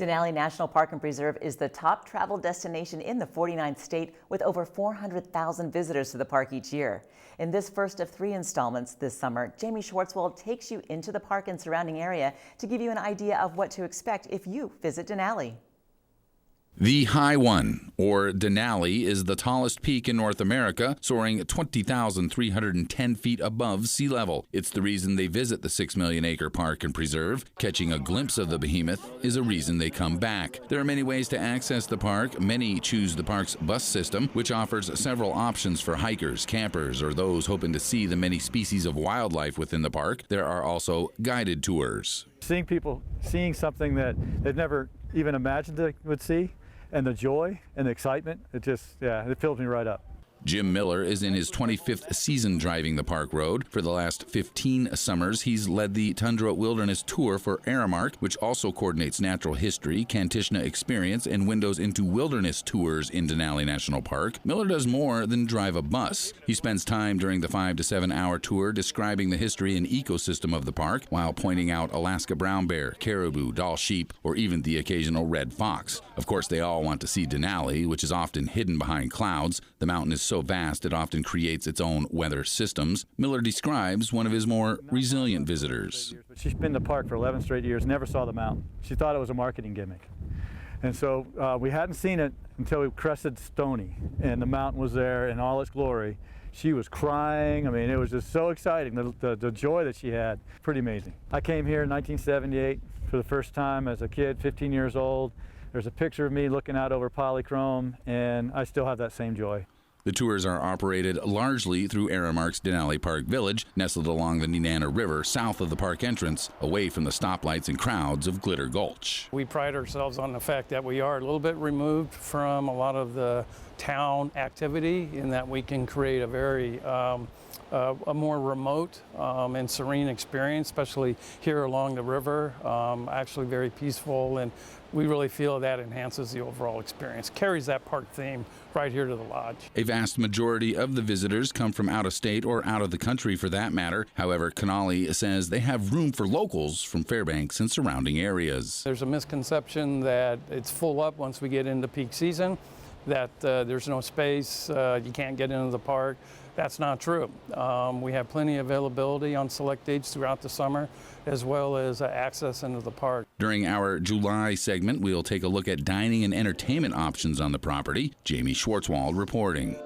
Denali National Park and Preserve is the top travel destination in the 49th state with over 400,000 visitors to the park each year. In this first of 3 installments this summer, Jamie Schwartzwald takes you into the park and surrounding area to give you an idea of what to expect if you visit Denali. The High One, or Denali, is the tallest peak in North America, soaring 20,310 feet above sea level. It's the reason they visit the 6 million acre park and preserve. Catching a glimpse of the behemoth is a reason they come back. There are many ways to access the park. Many choose the park's bus system, which offers several options for hikers, campers, or those hoping to see the many species of wildlife within the park. There are also guided tours. Seeing people seeing something that they've never even imagined they would see, and the joy and the excitement, it fills me right up. Jim Miller is in his 25th season driving the park road. For the last 15 summers, he's led the Tundra Wilderness Tour for Aramark, which also coordinates natural history, Kantishna experience, and windows into wilderness tours in Denali National Park. Miller does more than drive a bus. He spends time during the 5 to 7 hour tour describing the history and ecosystem of the park while pointing out Alaska brown bear, caribou, Dall sheep, or even the occasional red fox. Of course, they all want to see Denali, which is often hidden behind clouds. The mountain is so vast it often creates its own weather systems. Miller describes one of his more resilient visitors. She's been in the park for 11 straight years, never saw the mountain. She thought it was a marketing gimmick. And so we hadn't seen it until we crested Stony, and the mountain was there in all its glory. She was crying. I mean, it was just so exciting, the joy that she had. Pretty amazing. I came here in 1978 for the first time as a kid, 15 years old. There's a picture of me looking out over Polychrome, and I still have that same joy. The tours are operated largely through Aramark's Denali Park Village, nestled along the Nenana River south of the park entrance, away from the stoplights and crowds of Glitter Gulch. We pride ourselves on the fact that we are a little bit removed from a lot of the town activity in that we can create a very a more remote and serene experience, especially here along the river. Actually very peaceful, and we really feel that enhances the overall experience, carries that park theme right here to the lodge. A vast majority of the visitors come from out of state or out of the country for that matter. However, Canali says they have room for locals from Fairbanks and surrounding areas. There's a misconception that it's full up once we get into peak season, that there's no space, you can't get into the park. That's not true. We have plenty of availability on select dates throughout the summer, as well as access into the park. During our July segment, we'll take a look at dining and entertainment options on the property. Jamie Schwartzwald reporting.